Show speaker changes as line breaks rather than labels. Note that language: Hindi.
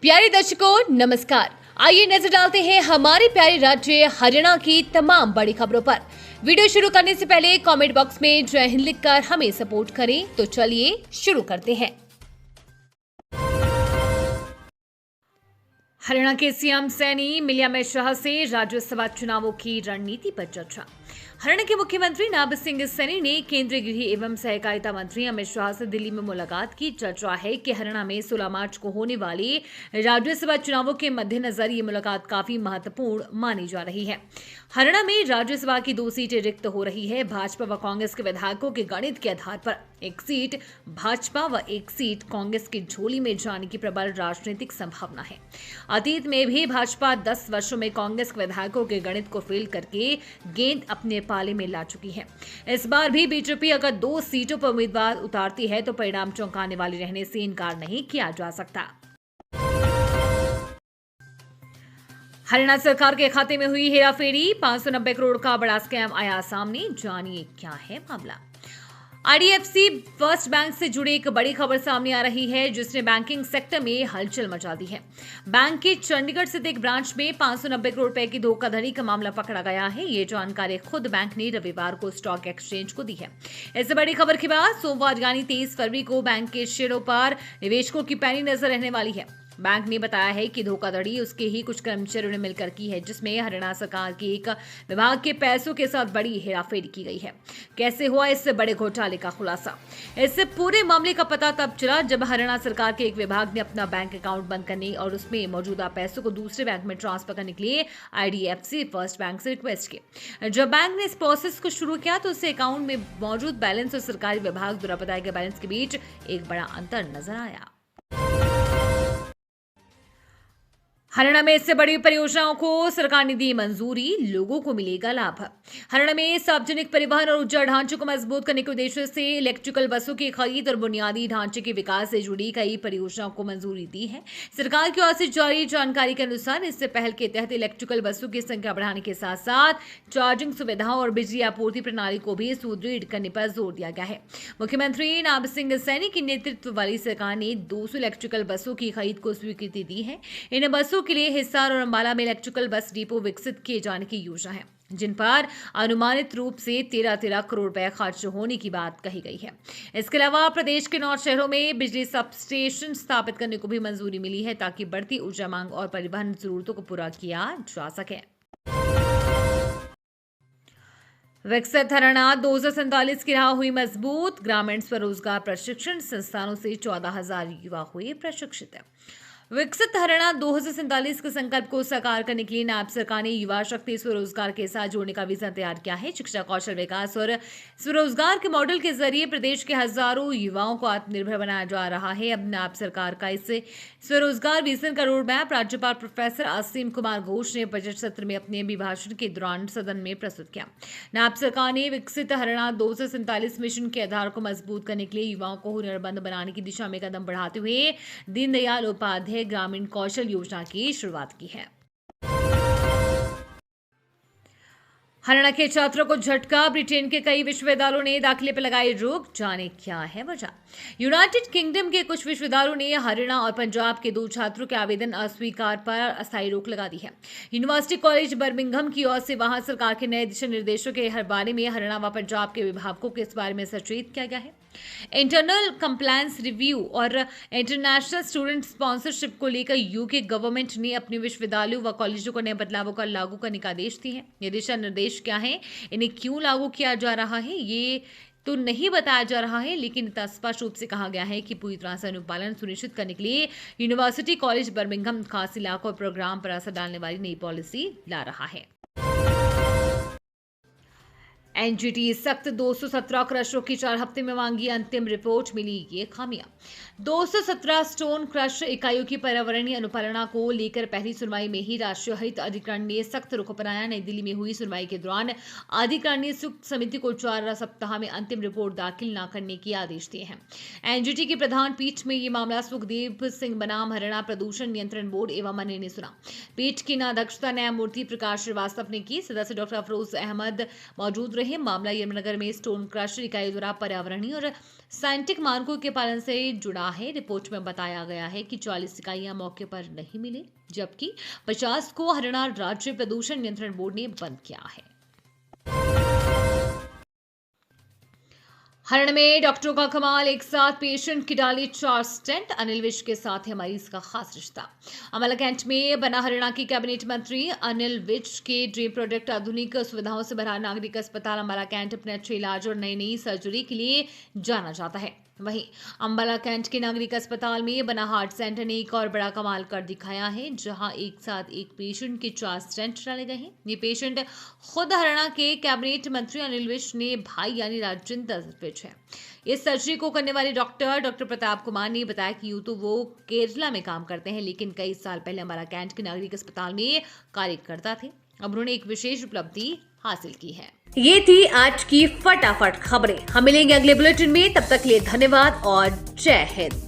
प्यारे दर्शकों नमस्कार। आइए नजर डालते हैं हमारे प्यारे राज्य हरियाणा की तमाम बड़ी खबरों पर। वीडियो शुरू करने से पहले कमेंट बॉक्स में जय हिंद लिखकर हमें सपोर्ट करें। तो चलिए शुरू करते हैं। हरियाणा के सीएम सैनी मिलिया अमित शाह से राज्यसभा चुनावों की रणनीति पर चर्चा। हरियाणा के मुख्यमंत्री नायब सिंह सैनी ने केंद्रीय गृह एवं सहकारिता मंत्री अमित शाह से दिल्ली में मुलाकात की। चर्चा है कि हरियाणा में 16 मार्च को होने वाली राज्यसभा चुनावों के मद्देनजर ये मुलाकात काफी महत्वपूर्ण मानी जा रही है। हरियाणा में राज्यसभा की 2 सीटें रिक्त हो रही है। भाजपा व कांग्रेस के विधायकों के गणित के आधार पर एक सीट भाजपा व एक सीट कांग्रेस की झोली में जाने की प्रबल राजनीतिक संभावना है। अतीत में भी भाजपा 10 वर्षों में कांग्रेस के विधायकों के गणित को फेल करके गेंद अपने पाले में ला चुकी है। इस बार भी बीजेपी अगर 2 सीटों पर उम्मीदवार उतारती है तो परिणाम चौंकाने वाले रहने से इनकार नहीं किया जा सकता। हरियाणा सरकार के खाते में हुई हेराफेरी, 590 करोड़ का बड़ा स्कैम आया सामने। जानिए क्या है मामला। आईडीएफसी फर्स्ट बैंक से जुड़ी एक बड़ी खबर सामने आ रही है जिसने बैंकिंग सेक्टर में हलचल मचा दी है। बैंक के चंडीगढ़ स्थित एक ब्रांच में 590 करोड़ रुपए की धोखाधड़ी का मामला पकड़ा गया है। ये जानकारी खुद बैंक ने रविवार को स्टॉक एक्सचेंज को दी है। इससे बड़ी खबर के बाद सोमवार यानी 23 फरवरी को बैंक के शेयरों पर निवेशकों की पैनी नजर रहने वाली है। बैंक ने बताया है कि धोखाधड़ी उसके ही कुछ कर्मचारियों ने मिलकर की है, जिसमें हरियाणा सरकार के एक विभाग के पैसों के साथ बड़ी हेराफेरी की गई है। कैसे हुआ इससे बड़े घोटाले का खुलासा। इससे पूरे मामले का पता तब चला जब हरियाणा सरकार के एक विभाग ने अपना बैंक अकाउंट बंद करने और उसमें मौजूदा पैसों को दूसरे बैंक में ट्रांसफर करने के लिए आईडीएफसी फर्स्ट बैंक से रिक्वेस्ट की। जब बैंक ने इस प्रोसेस को शुरू किया तो उससे अकाउंट में मौजूद बैलेंस और सरकारी विभाग द्वारा बताए गए बैलेंस के बीच एक बड़ा अंतर नजर आया। हरियाणा में इससे बड़ी परियोजनाओं को सरकार ने दी मंजूरी, लोगों को मिलेगा लाभ। हरियाणा में सार्वजनिक परिवहन और ऊर्जा ढांचे को मजबूत करने के उद्देश्य से इलेक्ट्रिकल बसों की खरीद और बुनियादी ढांचे के विकास से जुड़ी कई परियोजनाओं को मंजूरी दी है। सरकार की ओर से जारी जानकारी के अनुसार इससे पहल के तहत इलेक्ट्रिकल बसों की संख्या बढ़ाने के साथ साथ चार्जिंग सुविधाओं और बिजली आपूर्ति प्रणाली को भी सुदृढ़ करने पर जोर दिया गया है। मुख्यमंत्री नायब सिंह सैनी के नेतृत्व वाली सरकार ने 200 इलेक्ट्रिकल बसों की खरीद को स्वीकृति दी है। इन बसों के लिए हिसार और अंबाला में इलेक्ट्रिकल बस डिपो विकसित किए जाने की योजना है, जिन पर अनुमानित रूप से 13 करोड़ रुपए खर्च होने की बात कही गई है। इसके अलावा प्रदेश के 9 शहरों में बिजली सब स्टेशन स्थापित करने को भी मंजूरी मिली है ताकि बढ़ती ऊर्जा मांग और परिवहन जरूरतों को पूरा किया जा सके। विकसित हरियाणा 2047 की राह हुई मजबूत। ग्रामीण स्वरोजगार प्रशिक्षण संस्थानों से 14,000 युवा हुए प्रशिक्षित। विकसित हरियाणा 2047 के संकल्प को साकार करने के लिए नायब सरकार ने युवा शक्ति स्वरोजगार के साथ जोड़ने का विजन तैयार किया है। शिक्षा, कौशल विकास और स्वरोजगार के मॉडल के जरिए प्रदेश के हजारों युवाओं को आत्मनिर्भर बनाया जा रहा है। अब नायब सरकार का इस स्वरोजगार विजन का रोड मैप राज्यपाल प्रोफेसर असीम कुमार घोष ने बजट सत्र में अपने अभिभाषण के दौरान सदन में प्रस्तुत किया। नायब सरकार ने विकसित हरियाणा 2047 मिशन के आधार को मजबूत करने के लिए युवाओं को हुनरमंद बनाने की दिशा में कदम बढ़ाते हुए दीनदयाल उपाध्याय ग्रामीण कौशल योजना की शुरुआत की है। हरियाणा के छात्रों को झटका। ब्रिटेन के कई विश्वविद्यालयों ने दाखिले पर लगाई रोक। जाने क्या है वजह। यूनाइटेड किंगडम के कुछ विश्वविद्यालयों ने हरियाणा और पंजाब के 2 छात्रों के आवेदन अस्वीकार पर अस्थायी रोक लगा दी है। यूनिवर्सिटी कॉलेज बर्मिंघम की ओर से वहां सरकार के नए दिशा निर्देशों के हर बारे में हरियाणा व पंजाब के विभागों को इस बारे में सचेत किया गया है। इंटरनल कंप्लायंस रिव्यू और इंटरनेशनल स्टूडेंट स्पॉन्सरशिप को लेकर यूके गवर्नमेंट ने अपने विश्वविद्यालयों व कॉलेजों को नए बदलावों का लागू करने का आदेश दिए हैं। ये दिशा निर्देश क्या है, इन्हें क्यों लागू किया जा रहा है, ये तो नहीं बताया जा रहा है, लेकिन इतना स्पष्ट रूप से कहा गया है कि पूरी तरह से अनुपालन सुनिश्चित करने के लिए यूनिवर्सिटी कॉलेज बर्मिंघम खास इलाकों और प्रोग्राम पर असर डालने वाली नई पॉलिसी ला रहा है। एनजीटी सख्त। 217 क्रशरों की 4 हफ्ते में मांगी अंतिम रिपोर्ट, मिली ये खामियां। 217 स्टोन क्रश इकाइयों की पर्यावरणीय अनुपालना को लेकर पहली सुनवाई में ही राष्ट्रीय हरित अधिकरण ने सख्त रुख अपनाया। नई दिल्ली में हुई सुनवाई के दौरान अधिकरण ने संयुक्त समिति को 4 सप्ताह में अंतिम रिपोर्ट दाखिल न करने के आदेश दिए हैं। एनजीटी की प्रधान पीठ में ये मामला सुखदेव सिंह बनाम हरियाणा प्रदूषण नियंत्रण बोर्ड एवं अन्य ने सुना। पीठ की अध्यक्षता न्यायमूर्ति प्रकाश श्रीवास्तव ने की। सदस्य डॉक्टर अफरोज अहमद मौजूद रहे। हैं। मामला यमुनानगर में स्टोन क्रशर इकाई द्वारा पर्यावरणीय और साइंटिफिक मानकों के पालन से जुड़ा है। रिपोर्ट में बताया गया है कि 40 इकाइयां मौके पर नहीं मिली, जबकि 50 को हरियाणा राज्य प्रदूषण नियंत्रण बोर्ड ने बंद किया है। हरियाणा में डॉक्टरों का कमाल, एक साथ पेशेंट की डाली 4 स्टेंट। अनिल विज के साथ है मरीज का खास रिश्ता। अम्बाला कैंट में बना हरियाणा के कैबिनेट मंत्री अनिल विज के ड्रीम प्रोडक्ट आधुनिक सुविधाओं से भरा नागरिक अस्पताल अम्बाला कैंट अपने अच्छे इलाज और नई नई सर्जरी के लिए जाना जाता है। वहीं अम्बाला कैंट के नागरिक अस्पताल में बना हार्ट सेंटर ने एक और बड़ा कमाल कर दिखाया है, जहां एक साथ एक पेशेंट के 4 स्टेंट डाले गए हैं। ये पेशेंट खुद हरियाणा के कैबिनेट मंत्री अनिल विज ने भाई यानी राजेंद्र विज है। इस सर्जरी को करने वाले डॉक्टर प्रताप कुमार ने बताया कि यूं तो वो केरला में काम करते हैं, लेकिन कई साल पहले अम्बाला कैंट के नागरिक अस्पताल में कार्य करता थे। अब उन्होंने एक विशेष उपलब्धि हासिल की है। ये थी आज की फटाफट खबरें। हम मिलेंगे अगले बुलेटिन में, तब तक के लिए धन्यवाद और जय हिंद।